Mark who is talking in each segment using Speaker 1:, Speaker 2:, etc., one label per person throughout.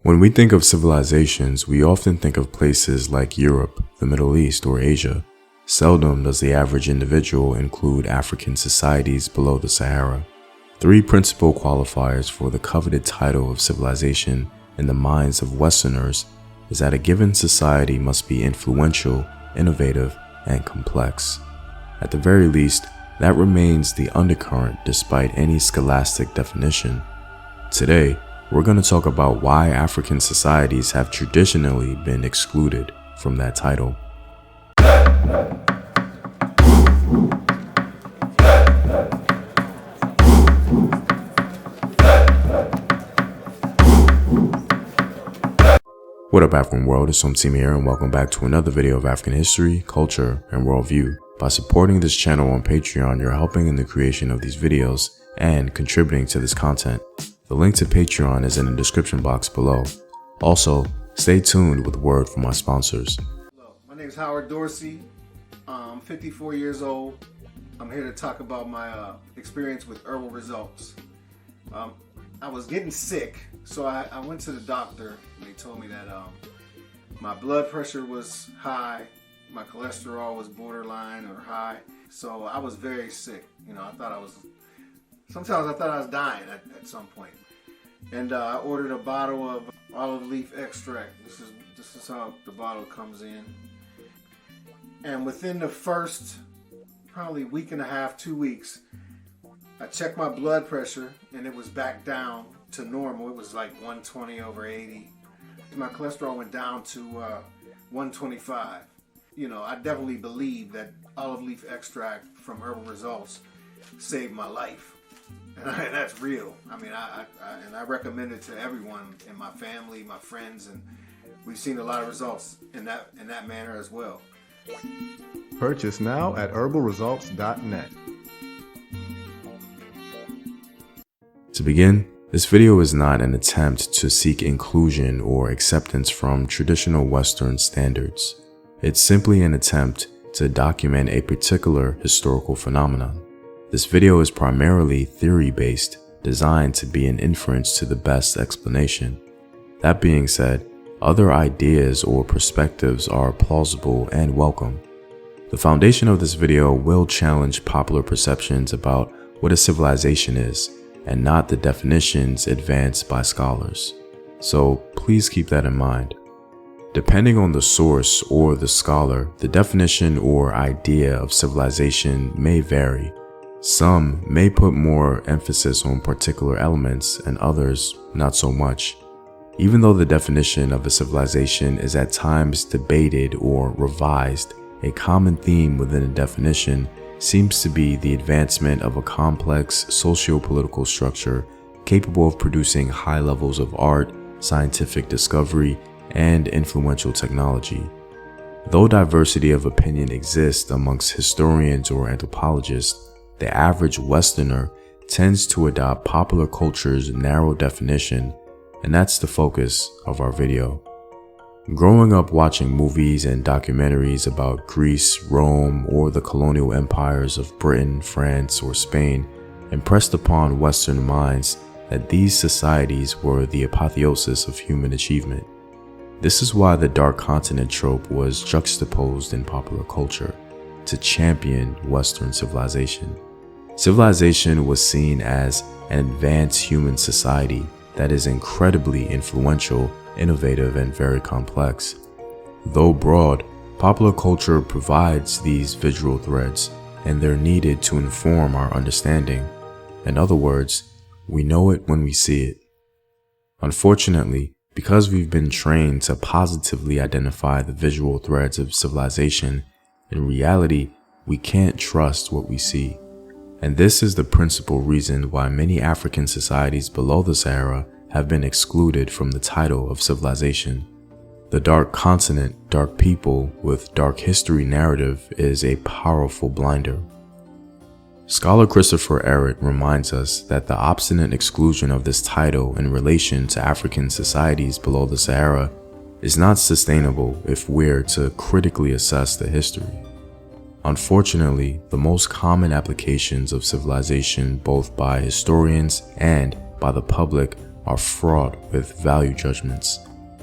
Speaker 1: When we think of civilizations, we often think of places like Europe, the Middle East, or Asia. Seldom does the average individual include African societies below the Sahara. Three principal qualifiers for the coveted title of civilization in the minds of Westerners is that a given society must be influential, innovative, and complex. At the very least, that remains the undercurrent despite any scholastic definition. Today, we're going to talk about why African societies have traditionally been excluded from that title. What up, African world? It's Somteam here, and welcome back to another video of African history, culture, and worldview. By supporting this channel on Patreon, you're helping in the creation of these videos and contributing to this content. The link to Patreon is in the description box below. Also, stay tuned with a word from my sponsors.
Speaker 2: Hello, my name is Howard Dorsey. I'm 54 years old. I'm here to talk about my experience with Herbal Results. I was getting sick, so I went to the doctor. And they told me that my blood pressure was high, my cholesterol was borderline or high, so I was very sick. You know, sometimes I thought I was dying at some point. And I ordered a bottle of olive leaf extract. This is how the bottle comes in. And within the first probably week and a half, 2 weeks, I checked my blood pressure and it was back down to normal. It was like 120/80. My cholesterol went down to 125. You know, I definitely believe that olive leaf extract from Herbal Results saved my life. And that's real. I mean, I recommend it to everyone in my family, my friends, and we've seen a lot of results in that manner as well.
Speaker 3: Purchase now at herbalresults.net.
Speaker 1: To begin, this video is not an attempt to seek inclusion or acceptance from traditional Western standards. It's simply an attempt to document a particular historical phenomenon. This video is primarily theory-based, designed to be an inference to the best explanation. That being said, other ideas or perspectives are plausible and welcome. The foundation of this video will challenge popular perceptions about what a civilization is, and not the definitions advanced by scholars. So please keep that in mind. Depending on the source or the scholar, the definition or idea of civilization may vary. Some may put more emphasis on particular elements and others not so much. Even though the definition of a civilization is at times debated or revised, a common theme within a definition seems to be the advancement of a complex socio-political structure capable of producing high levels of art, scientific discovery, and influential technology. Though diversity of opinion exists amongst historians or anthropologists, the average Westerner tends to adopt popular culture's narrow definition, and that's the focus of our video. Growing up watching movies and documentaries about Greece, Rome, or the colonial empires of Britain, France, or Spain impressed upon Western minds that these societies were the apotheosis of human achievement. This is why the Dark Continent trope was juxtaposed in popular culture to champion Western civilization. Civilization was seen as an advanced human society that is incredibly influential, innovative, and very complex. Though broad, popular culture provides these visual threads, and they're needed to inform our understanding. In other words, we know it when we see it. Unfortunately, because we've been trained to positively identify the visual threads of civilization, in reality, we can't trust what we see. And this is the principal reason why many African societies below the Sahara have been excluded from the title of civilization. The Dark Continent, Dark People with Dark History narrative is a powerful blinder. Scholar Christopher Ehret reminds us that the obstinate exclusion of this title in relation to African societies below the Sahara is not sustainable if we're to critically assess the history. Unfortunately, the most common applications of civilization both by historians and by the public are fraught with value judgments.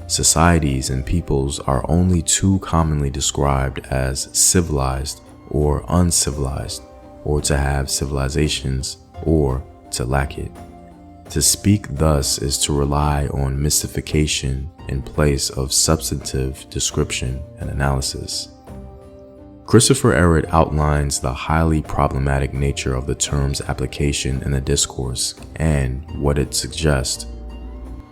Speaker 1: Societies and peoples are only too commonly described as civilized or uncivilized, or to have civilizations or to lack it. To speak thus is to rely on mystification in place of substantive description and analysis. Christopher Ehret outlines the highly problematic nature of the term's application in the discourse and what it suggests.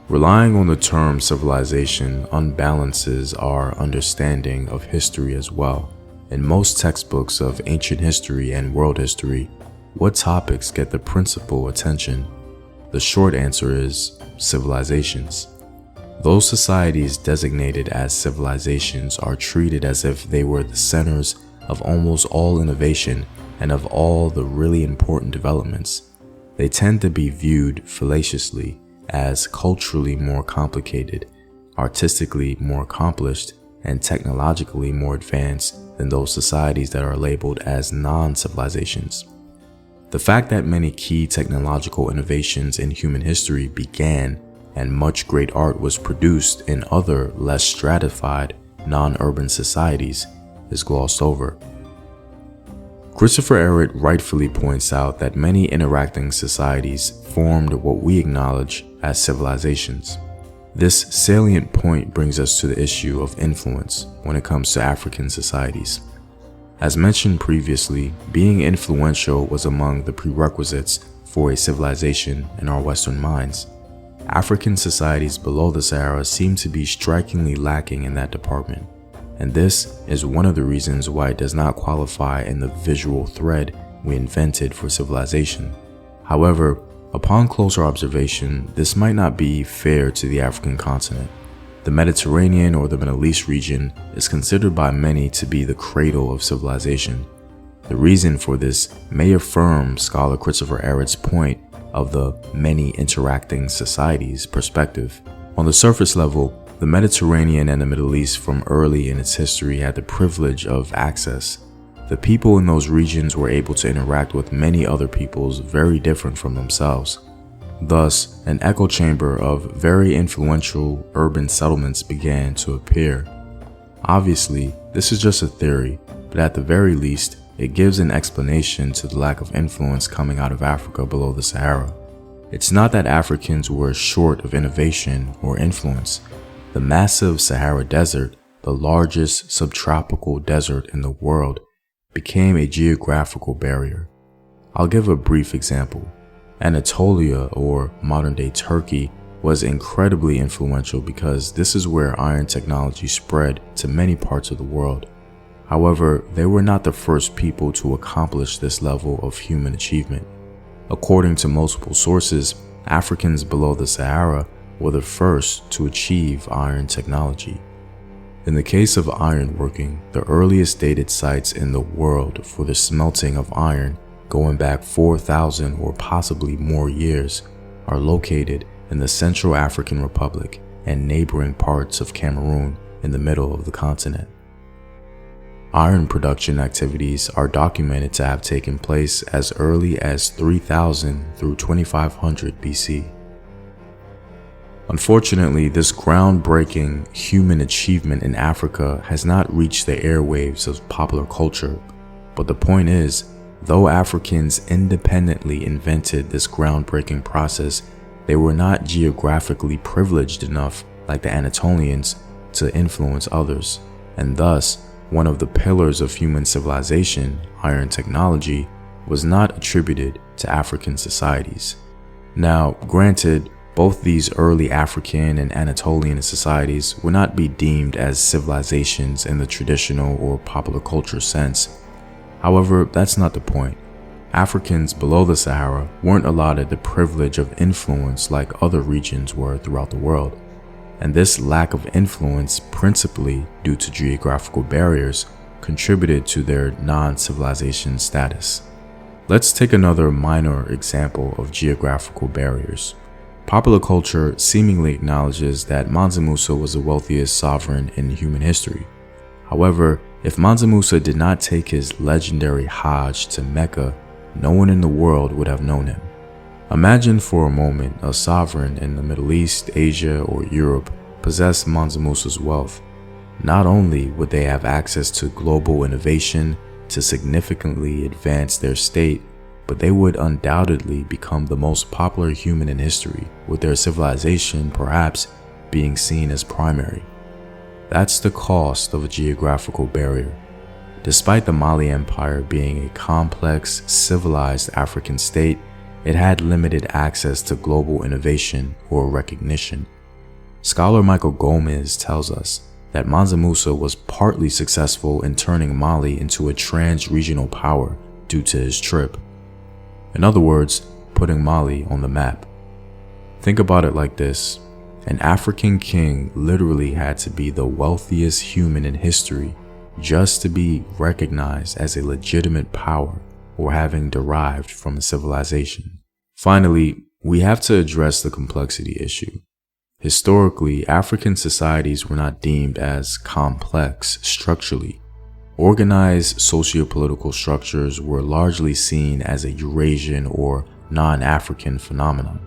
Speaker 1: Relying on the term civilization unbalances our understanding of history as well. In most textbooks of ancient history and world history, what topics get the principal attention? The short answer is civilizations. Those societies designated as civilizations are treated as if they were the centers of almost all innovation and of all the really important developments. They tend to be viewed fallaciously as culturally more complicated, artistically more accomplished, and technologically more advanced than those societies that are labeled as non-civilizations. The fact that many key technological innovations in human history began and much great art was produced in other, less stratified, non-urban societies is glossed over. Christopher Ehret rightfully points out that many interacting societies formed what we acknowledge as civilizations. This salient point brings us to the issue of influence when it comes to African societies. As mentioned previously, being influential was among the prerequisites for a civilization in our Western minds. African societies below the Sahara seem to be strikingly lacking in that department, and this is one of the reasons why it does not qualify in the visual thread we invented for civilization. However, upon closer observation, this might not be fair to the African continent. The Mediterranean or the Middle East region is considered by many to be the cradle of civilization. The reason for this may affirm scholar Christopher Ehret's point of the many interacting societies perspective. On the surface level, the Mediterranean and the Middle East from early in its history had the privilege of access. The people in those regions were able to interact with many other peoples very different from themselves. Thus, an echo chamber of very influential urban settlements began to appear. Obviously, this is just a theory, but at the very least, it gives an explanation to the lack of influence coming out of Africa below the Sahara. It's not that Africans were short of innovation or influence. The massive Sahara Desert, the largest subtropical desert in the world, became a geographical barrier. I'll give a brief example. Anatolia, or modern-day Turkey, was incredibly influential because this is where iron technology spread to many parts of the world. However, they were not the first people to accomplish this level of human achievement. According to multiple sources, Africans below the Sahara were the first to achieve iron technology. In the case of ironworking, the earliest dated sites in the world for the smelting of iron, going back 4,000 or possibly more years, are located in the Central African Republic and neighboring parts of Cameroon in the middle of the continent. Iron production activities are documented to have taken place as early as 3000 through 2500 BC. Unfortunately, this groundbreaking human achievement in Africa has not reached the airwaves of popular culture, but the point is, though Africans independently invented this groundbreaking process, they were not geographically privileged enough, like the Anatolians, to influence others, and thus, one of the pillars of human civilization, iron technology, was not attributed to African societies. Now, granted, both these early African and Anatolian societies would not be deemed as civilizations in the traditional or popular culture sense. However, that's not the point. Africans below the Sahara weren't allotted the privilege of influence like other regions were throughout the world, and this lack of influence, principally due to geographical barriers, contributed to their non-civilization status. Let's take another minor example of geographical barriers. Popular culture seemingly acknowledges that Mansa Musa was the wealthiest sovereign in human history. However, if Mansa Musa did not take his legendary Hajj to Mecca, no one in the world would have known him. Imagine for a moment a sovereign in the Middle East, Asia, or Europe possessed Mansa Musa's wealth. Not only would they have access to global innovation to significantly advance their state, but they would undoubtedly become the most popular human in history, with their civilization perhaps being seen as primary. That's the cost of a geographical barrier. Despite the Mali Empire being a complex, civilized African state, it had limited access to global innovation or recognition. Scholar Michael Gomez tells us that Mansa Musa was partly successful in turning Mali into a trans-regional power due to his trip. In other words, putting Mali on the map. Think about it like this: an African king literally had to be the wealthiest human in history just to be recognized as a legitimate power or having derived from a civilization. Finally, we have to address the complexity issue. Historically, African societies were not deemed as complex structurally. Organized socio-political structures were largely seen as a Eurasian or non-African phenomenon.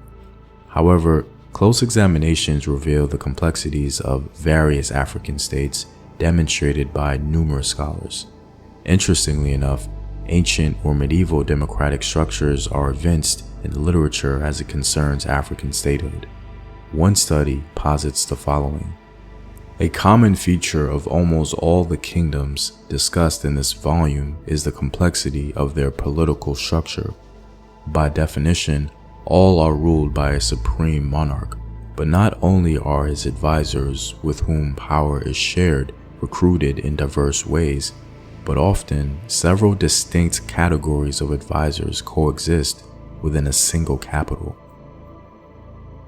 Speaker 1: However, close examinations reveal the complexities of various African states demonstrated by numerous scholars. Interestingly enough, ancient or medieval democratic structures are evinced in the literature as it concerns African statehood. One study posits the following: a common feature of almost all the kingdoms discussed in this volume is the complexity of their political structure. By definition, all are ruled by a supreme monarch, but not only are his advisors with whom power is shared recruited in diverse ways, but often several distinct categories of advisors coexist within a single capital.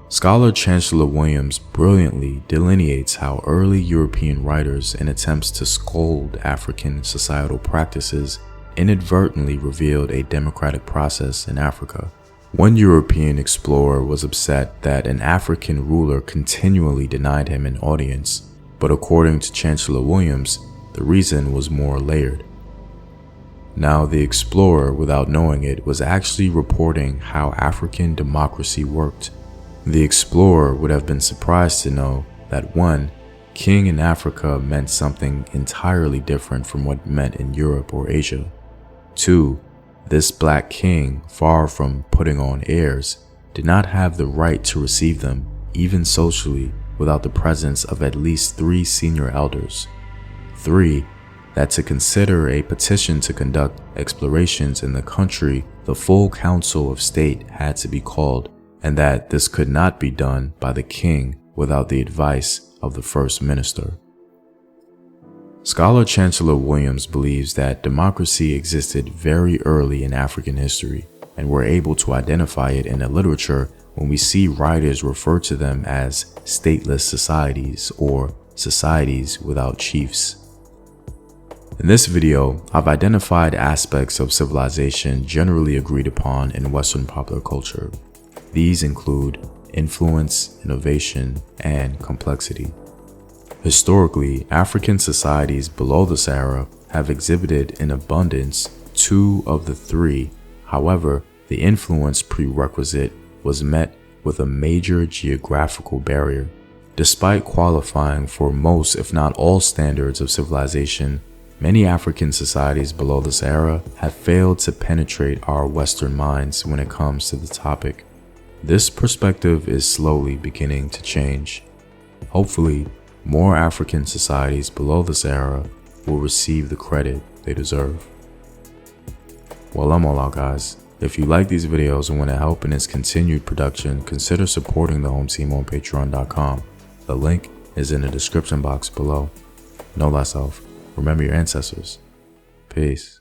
Speaker 1: Scholar Chancellor Williams brilliantly delineates how early European writers, in attempts to scold African societal practices, inadvertently revealed a democratic process in Africa. One European explorer was upset that an African ruler continually denied him an audience, but according to Chancellor Williams, the reason was more layered. Now, the explorer, without knowing it, was actually reporting how African democracy worked. The explorer would have been surprised to know that 1. King in Africa meant something entirely different from what it meant in Europe or Asia. 2. This black king, far from putting on airs, did not have the right to receive them, even socially, without the presence of at least 3 senior elders. 3. That to consider a petition to conduct explorations in the country, the full council of state had to be called, and that this could not be done by the king without the advice of the first minister. Scholar Chancellor Williams believes that democracy existed very early in African history, and we're able to identify it in the literature when we see writers refer to them as stateless societies or societies without chiefs. In this video, I've identified aspects of civilization generally agreed upon in Western popular culture. These include influence, innovation, and complexity. Historically, African societies below the Sahara have exhibited in abundance 2 of the 3. However, the influence prerequisite was met with a major geographical barrier. Despite qualifying for most, if not all, standards of civilization, many African societies below the Sahara have failed to penetrate our Western minds when it comes to the topic. This perspective is slowly beginning to change. Hopefully, more African societies below the Sahara will receive the credit they deserve. Well, I'm all out, guys. If you like these videos and want to help in its continued production, consider supporting the home team on patreon.com. The link is in the description box below. Know thyself. Remember your ancestors. Peace.